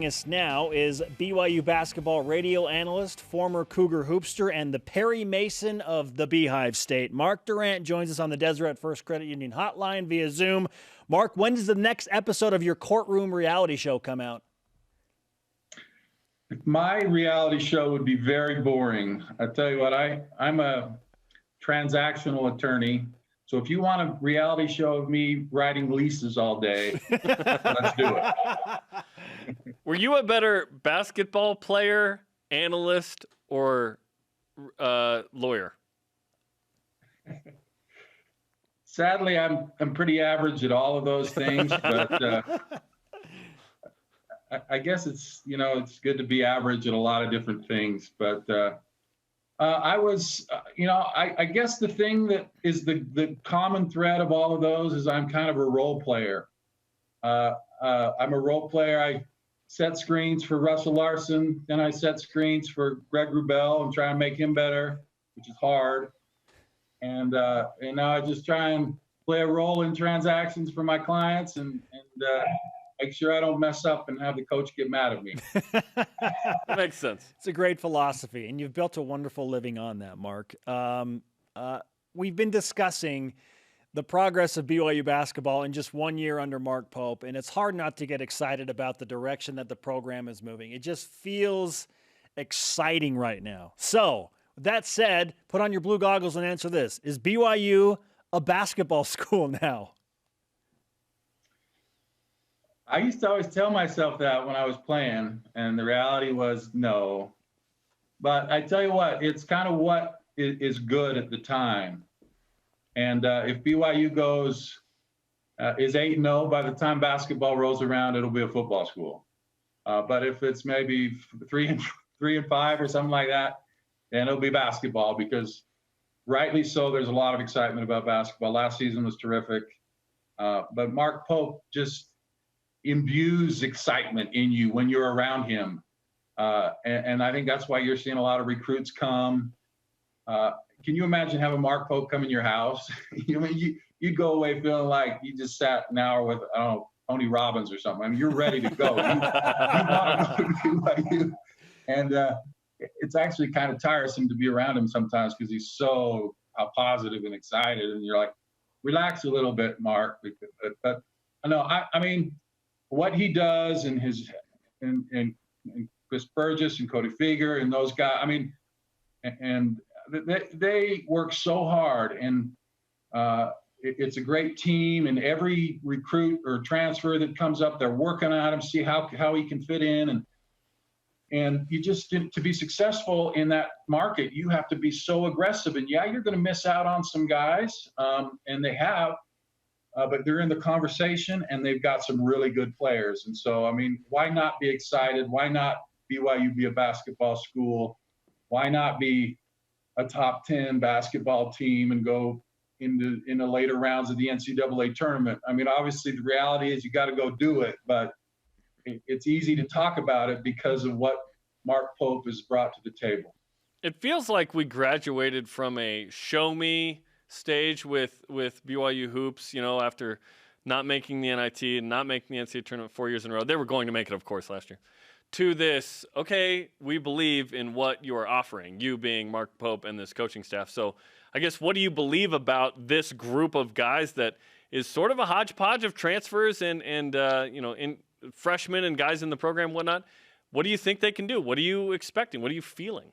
Us now is BYU basketball radio analyst, former Cougar hoopster, and the Perry Mason of the Beehive State. Mark Durrant joins us on the Deseret First Credit Union hotline via Zoom. Mark, when does the next episode of your courtroom reality show come out? My reality show would be very boring. I tell you what, I'm a transactional attorney. So if you want a reality show of me writing leases all day, let's do it. Were you a better basketball player, analyst, or lawyer? Sadly, I'm pretty average at all of those things, but I guess it's good to be average at a lot of different things. But I was, I guess the thing that is the common thread of all of those is I'm kind of a role player. I'm a role player. I set screens for Russell Larson, then I set screens for Greg Wrubell and try and make him better, which is hard. And now I just try and play a role in transactions for my clients and make sure I don't mess up and have the coach get mad at me. That makes sense. It's a great philosophy, and you've built a wonderful living on that, Mark. We've been discussing the progress of BYU basketball in just 1 year under Mark Pope, and it's hard not to get excited about the direction that the program is moving. It just feels exciting right now. So, with that said, put on your blue goggles and answer this. Is BYU a basketball school now? I used to always tell myself that when I was playing, and the reality was no. But I tell you what, it's kind of what is good at the time. And if BYU is 8-0, by the time basketball rolls around, it'll be a football school. But if it's maybe 3-5 or something like that, then it'll be basketball because rightly so, there's a lot of excitement about basketball. Last season was terrific. But Mark Pope just imbues excitement in you when you're around him. And I think that's why you're seeing a lot of recruits come. Can you imagine having Mark Pope come in your house? You'd go away feeling like you just sat an hour with, I don't know, Tony Robbins or something. I mean, you're ready to go. You want to go to BYU. And it's actually kind of tiresome to be around him sometimes because he's so positive and excited. And you're like, relax a little bit, Mark. But no, I mean, what he does and Chris Burgess and Cody Feger and those guys, I mean, and they work so hard, and it's a great team. And every recruit or transfer that comes up, they're working on him, see how he can fit in. And you just to be successful in that market, you have to be so aggressive. And yeah, you're going to miss out on some guys, and they have, but they're in the conversation, and they've got some really good players. And so, I mean, why not be excited? Why not BYU be a basketball school? Why not be a top 10 basketball team and go in the later rounds of the NCAA tournament? I mean, obviously the reality is you got to go do it, but it's easy to talk about it because of what Mark Pope has brought to the table. It feels like we graduated from a show me stage with BYU Hoops, after not making the NIT and not making the NCAA tournament 4 years in a row. They were going to make it, of course, last year. To this, okay, we believe in what you are offering, you being Mark Pope and this coaching staff. So I guess what do you believe about this group of guys that is sort of a hodgepodge of transfers and in freshmen and guys in the program and whatnot? What do you think they can do? What are you expecting? What are you feeling?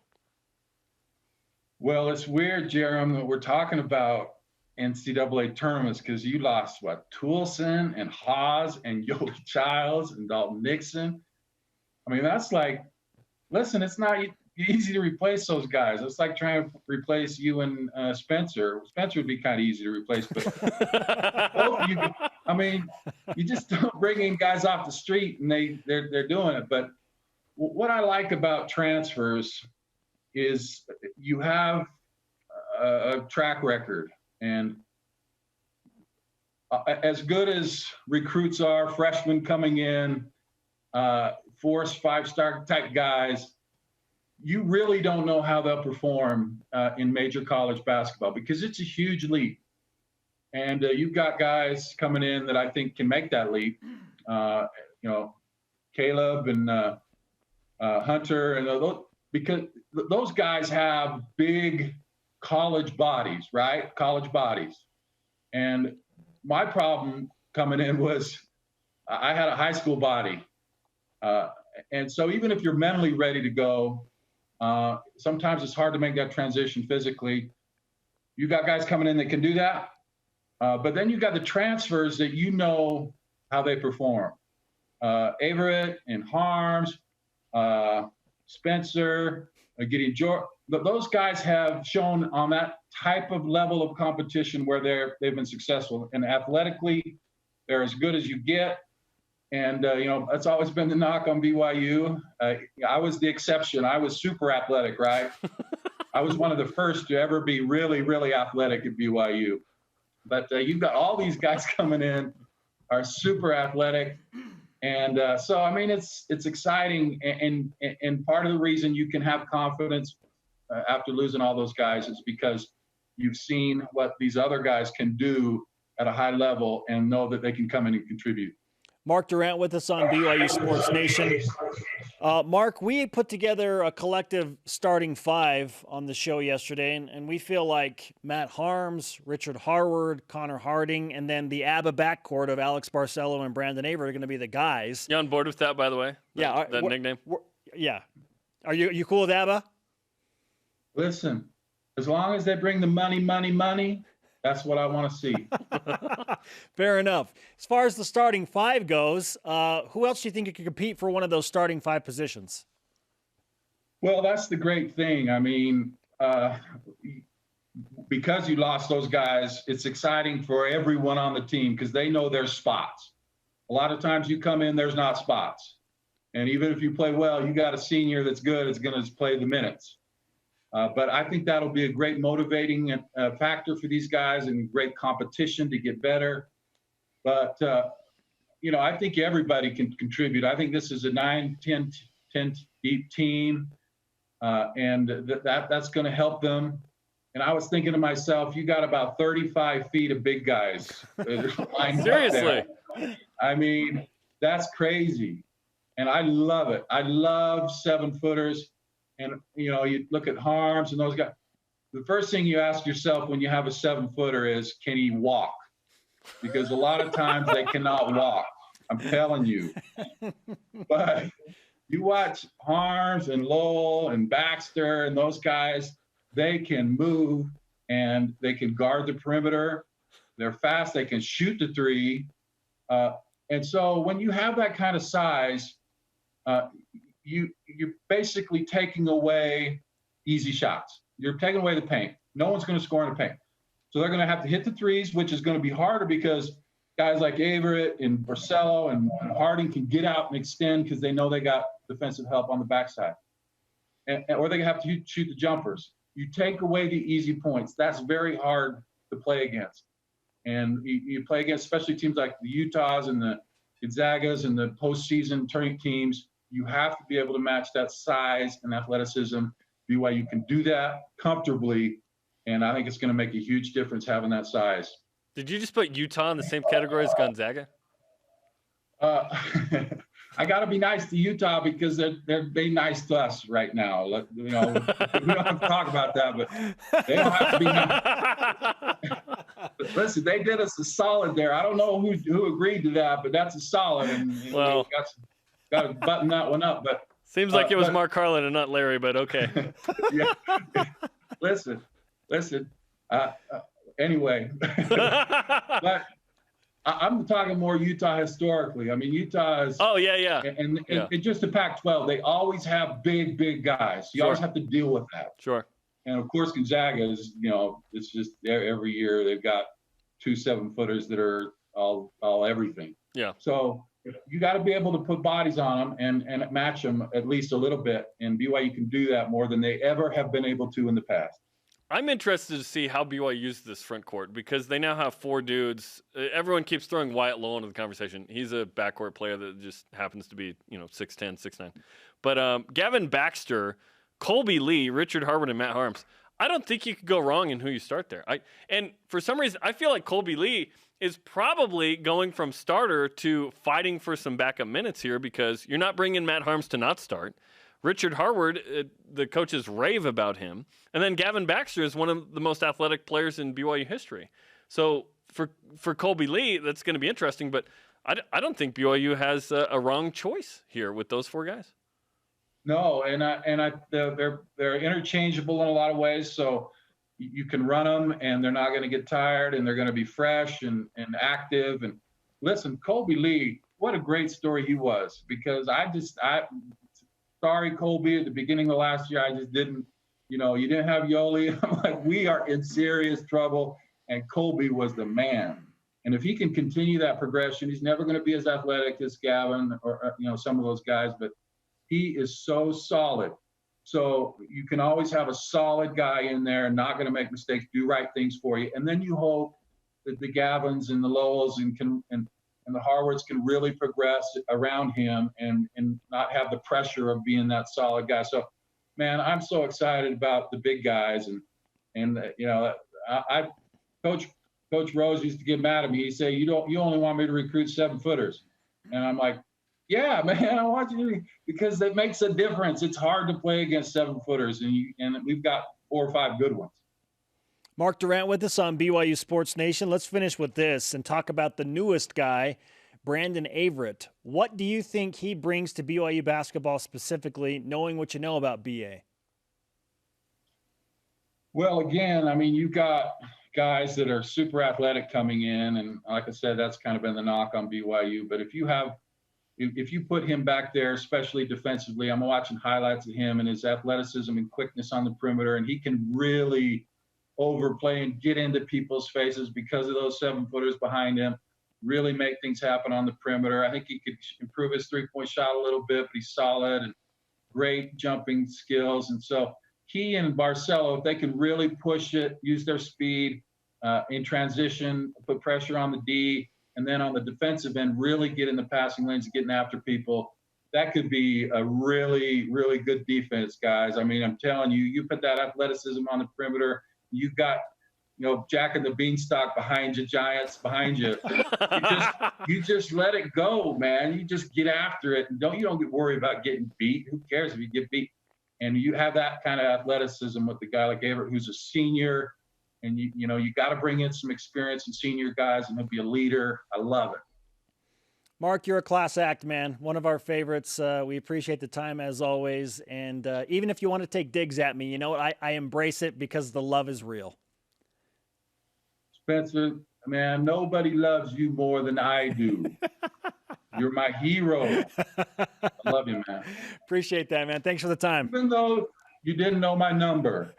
Well, it's weird, Jarom, that we're talking about NCAA tournaments because you lost, Toulson and Haas and Yogi Childs and Dalton Nixon. I mean, that's like, listen, it's not easy to replace those guys. It's like trying to replace you and Spencer. Spencer would be kind of easy to replace, but you just don't bring in guys off the street and they're doing it. But what I like about transfers is you have a track record, and as good as recruits are, freshmen coming in, 4- 5-star type guys, you really don't know how they'll perform in major college basketball because it's a huge leap. And you've got guys coming in that I think can make that leap. Caleb and Hunter, and those, because those guys have big college bodies, right? College bodies. And my problem coming in was I had a high school body. And so even if you're mentally ready to go, sometimes it's hard to make that transition physically. You got guys coming in that can do that. But then you got the transfers that you know how they perform. Averett and Harms, Spencer, Gideon George. Those guys have shown on that type of level of competition where they've been successful. And athletically, they're as good as you get. And, that's always been the knock on BYU. I was the exception. I was super athletic, right? I was one of the first to ever be really, really athletic at BYU. But you've got all these guys coming in, are super athletic. And so, I mean, it's exciting. And part of the reason you can have confidence after losing all those guys is because you've seen what these other guys can do at a high level and know that they can come in and contribute. Mark Durrant with us on BYU Sports Nation. Mark, we put together a collective starting five on the show yesterday, and we feel like Matt Harms, Richard Harward, Connor Harding, and then the ABBA backcourt of Alex Barcelo and Brandon Averett are going to be the guys. You on board with that, by the way? Yeah. That nickname? Yeah. Are you cool with ABBA? Listen, as long as they bring the money, that's what I want to see. Fair enough. As far as the starting five goes, who else do you think could compete for one of those starting five positions? Well, that's the great thing. I mean, because you lost those guys, it's exciting for everyone on the team because they know there's spots. A lot of times you come in, there's not spots. And even if you play well, you got a senior that's good, it's going to play the minutes. But I think that'll be a great motivating factor for these guys and great competition to get better. But, I think everybody can contribute. I think this is a 9-10 deep team, and that's going to help them. And I was thinking to myself, you got about 35 feet of big guys. Seriously? I mean, that's crazy. And I love it. I love 7-footers. And, you look at Harms and those guys. The first thing you ask yourself when you have a 7-footer is, can he walk? Because a lot of times they cannot walk. I'm telling you. But you watch Harms and Lowell and Baxter and those guys, they can move and they can guard the perimeter. They're fast. They can shoot the three. And so when you have that kind of size, you're basically taking away easy shots. You're taking away the paint. No one's going to score in the paint. So they're going to have to hit the threes, which is going to be harder because guys like Averett and Barcelo and Harding can get out and extend because they know they got defensive help on the backside. Or they have to shoot the jumpers. You take away the easy points. That's very hard to play against. And you play against especially teams like the Utahs and the Gonzagas and the postseason turning teams. You have to be able to match that size and athleticism. BYU can do that comfortably, and I think it's going to make a huge difference having that size. Did you just put Utah in the same category as Gonzaga? I got to be nice to Utah because they're being nice to us right now. We don't have to talk about that, but they don't have to be nice. But listen, they did us a solid there. I don't know who agreed to that, but that's a solid. And well, got to button that one up. But seems like it was Mark Carlin and not Larry, but okay. Yeah. Listen. Anyway, but I'm talking more Utah historically. I mean, Utah is. Oh yeah. And just the Pac-12, they always have big guys. You always have to deal with that. Sure. And of course, Gonzaga is, it's just every year they've got 2 7-footers that are all everything. Yeah. So you got to be able to put bodies on them and match them at least a little bit. And BYU can do that more than they ever have been able to in the past. I'm interested to see how BYU uses this front court because they now have 4 dudes. Everyone keeps throwing Wyatt Lowell into the conversation. He's a backcourt player that just happens to be, 6'10", 6'9". But Gavin Baxter, Colby Lee, Richard Harward, and Matt Harms. I don't think you could go wrong in who you start there. And for some reason, I feel like Colby Lee is probably going from starter to fighting for some backup minutes here because you're not bringing Matt Harms to not start. Richard Harward, the coaches rave about him. And then Gavin Baxter is one of the most athletic players in BYU history. So for Colby Lee, that's going to be interesting. But I don't think BYU has a wrong choice here with those 4 guys. No, they're interchangeable in a lot of ways. So you can run them, and they're not going to get tired, and they're going to be fresh and active. And listen, Colby Lee, what a great story he was. Because sorry, Colby, at the beginning of last year, I just didn't, you didn't have Yoli. I'm like, we are in serious trouble, and Colby was the man. And if he can continue that progression, he's never going to be as athletic as Gavin or some of those guys, but he is so solid. So you can always have a solid guy in there and not going to make mistakes, do right things for you. And then you hope that the Gavins and the Lowells and the Harwards can really progress around him and not have the pressure of being that solid guy. So, man, I'm so excited about the big guys. Coach Rose used to get mad at me. He'd say, you only want me to recruit 7-footers. And I'm like, yeah, man, I want you to, because it makes a difference. It's hard to play against 7-footers, and we've got 4 or 5 good ones. Mark Durrant with us on BYU Sports Nation. Let's finish with this and talk about the newest guy, Brandon Averett. What do you think he brings to BYU basketball specifically, knowing what you know about BA? Well, again, I mean, you've got guys that are super athletic coming in, and like I said, that's kind of been the knock on BYU. But if you put him back there, especially defensively, I'm watching highlights of him and his athleticism and quickness on the perimeter, and he can really overplay and get into people's faces because of those 7-footers behind him, really make things happen on the perimeter. I think he could improve his 3-point shot a little bit, but he's solid and great jumping skills. And so he and Barcelo, if they can really push it, use their speed in transition, put pressure on the D, and then on the defensive end, really get in the passing lanes and getting after people, that could be a really, really good defense, guys. I mean, I'm telling you, you put that athleticism on the perimeter, you've got, Jack and the Beanstalk behind you, Giants behind you. You just let it go, man. You just get after it. And you don't get worried about getting beat. Who cares if you get beat? And you have that kind of athleticism with the guy like Averett, who's a senior. And, you got to bring in some experience and senior guys, and he'll be a leader. I love it. Mark, you're a class act, man. One of our favorites. We appreciate the time as always. And even if you want to take digs at me, you know what? I embrace it because the love is real. Spencer, man, nobody loves you more than I do. You're my hero. I love you, man. Appreciate that, man. Thanks for the time. Even though you didn't know my number,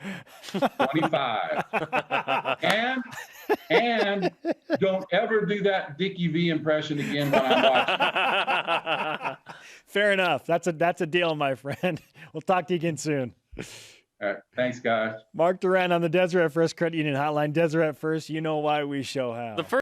25. And don't ever do that Dickie V impression again when I'm watching. Fair enough. That's a deal, my friend. We'll talk to you again soon. All right. Thanks, guys. Mark Durrant on the Deseret First Credit Union Hotline. Deseret First, you know why, we show how.